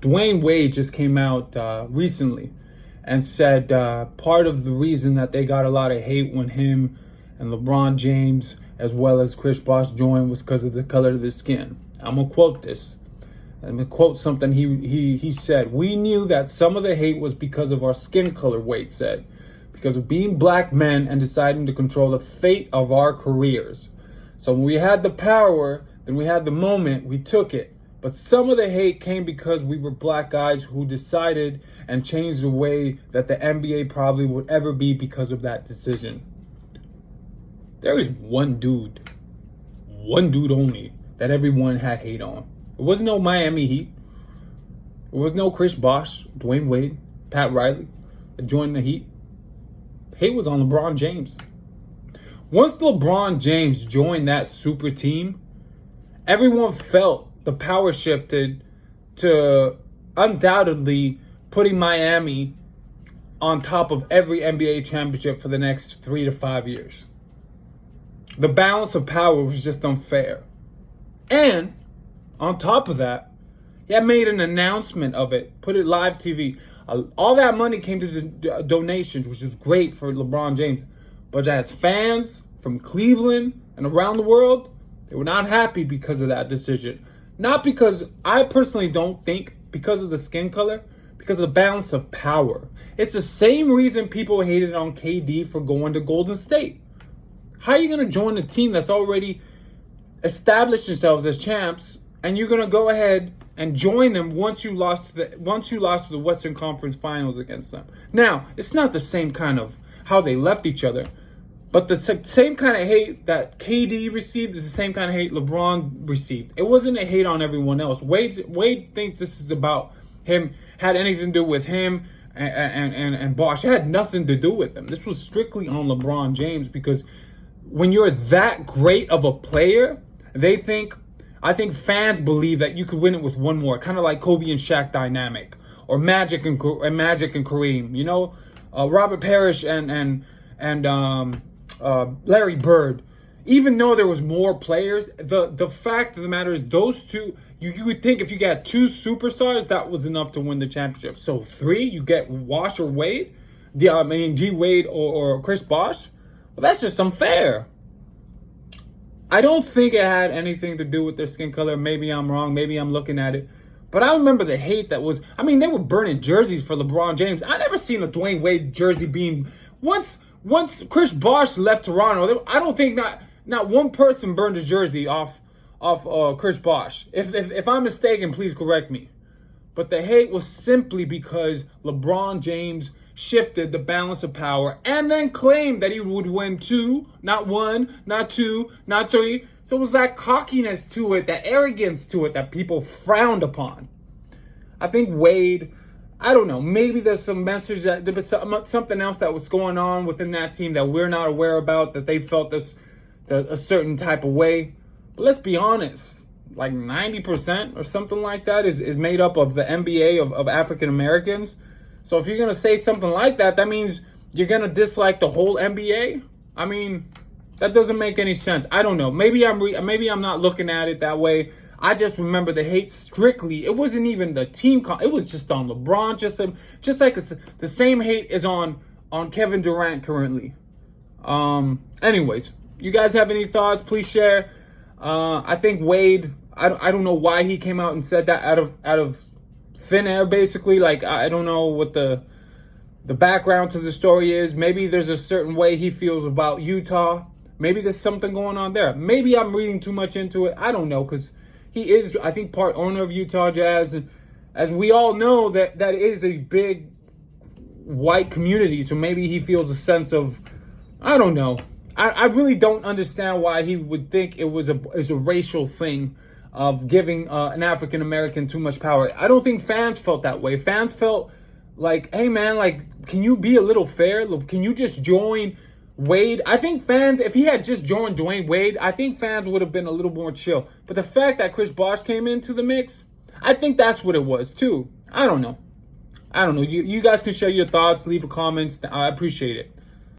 Dwayne Wade just came out recently and said part of the reason that they got a lot of hate when him and LeBron James as well as Chris Bosh joined was because of the color of their skin. I'm gonna quote this. I'm gonna quote something he said. "We knew that some of the hate was because of our skin color," Wade said, "because of being black men and deciding to control the fate of our careers. So when we had the power, then we had the moment, we took it. But some of the hate came because we were black guys who decided and changed the way that the NBA probably would ever be because of that decision." There is one dude only, that everyone had hate on. It was no Miami Heat. It was no Chris Bosh, Dwayne Wade, Pat Riley that joined the Heat. Hate was on LeBron James. Once LeBron James joined that super team, everyone felt the power shifted to undoubtedly putting Miami on top of every NBA championship for the next 3 to 5 years. The balance of power was just unfair. And on top of that, he had made an announcement of it, put it live TV. All that money came to the donations, which is great for LeBron James. But as fans from Cleveland and around the world, they were not happy because of that decision. Not because, I personally don't think because of the skin color, because of the balance of power. It's the same reason people hated on KD for going to Golden State. How are you going to join a team that's already established themselves as champs, and you're going to go ahead and join them once you lost the Western Conference Finals against them? Now, it's not the same kind of how they left each other, but the same kind of hate that KD received is the same kind of hate LeBron received. It wasn't a hate on everyone else. Wade thinks this is about him, had anything to do with him and Bosh. It had nothing to do with them. This was strictly on LeBron James, because when you're that great of a player, I think fans believe that you could win it with one more, kind of like Kobe and Shaq dynamic, or Magic and Kareem. You know, Robert Parrish and Larry Bird. Even though there was more players, the fact of the matter is those two. You would think if you got two superstars, that was enough to win the championship. So 3, you get Wash or Wade, G Wade or Chris Bosh. Well, that's just unfair. I don't think it had anything to do with their skin color. Maybe I'm wrong. Maybe I'm looking at it. But I remember the hate that was... I mean, they were burning jerseys for LeBron James. I never seen a Dwayne Wade jersey being... Once Chris Bosh left Toronto, I don't think not one person burned a jersey off Chris Bosh. If I'm mistaken, please correct me. But the hate was simply because LeBron James shifted the balance of power and then claimed that he would win 2, not 1, not 2, not 3. So it was that cockiness to it, that arrogance to it that people frowned upon. I think Wade, I don't know, maybe there's some message that there was something else that was going on within that team that we're not aware about, that they felt a certain type of way. But let's be honest, like 90% or something like that is made up of the NBA of African Americans. So if you're going to say something like that, that means you're going to dislike the whole NBA? I mean, that doesn't make any sense. I don't know. Maybe I'm not looking at it that way. I just remember the hate strictly. It wasn't even the team. It was just on LeBron. Just like the same hate is on Kevin Durant currently. Anyways, you guys have any thoughts? Please share. I think Wade, I don't know why he came out and said that out of thin air, basically. Like, I don't know what the background to the story is. Maybe there's a certain way he feels about Utah. Maybe there's something going on there. Maybe I'm reading too much into it. I don't know, because he is, I think, part owner of Utah Jazz. And as we all know, that is a big white community. So maybe he feels a sense of, I don't know. I really don't understand why he would think it was a racial thing of giving an African American too much power. I don't think fans felt that way. Fans felt like, hey man, like, can you be a little fair? Can you just join Wade? I think fans, if he had just joined Dwayne Wade, I think fans would have been a little more chill. But the fact that Chris Bosh came into the mix, I think that's what it was too. I don't know. You guys can share your thoughts, leave a comment. I appreciate it.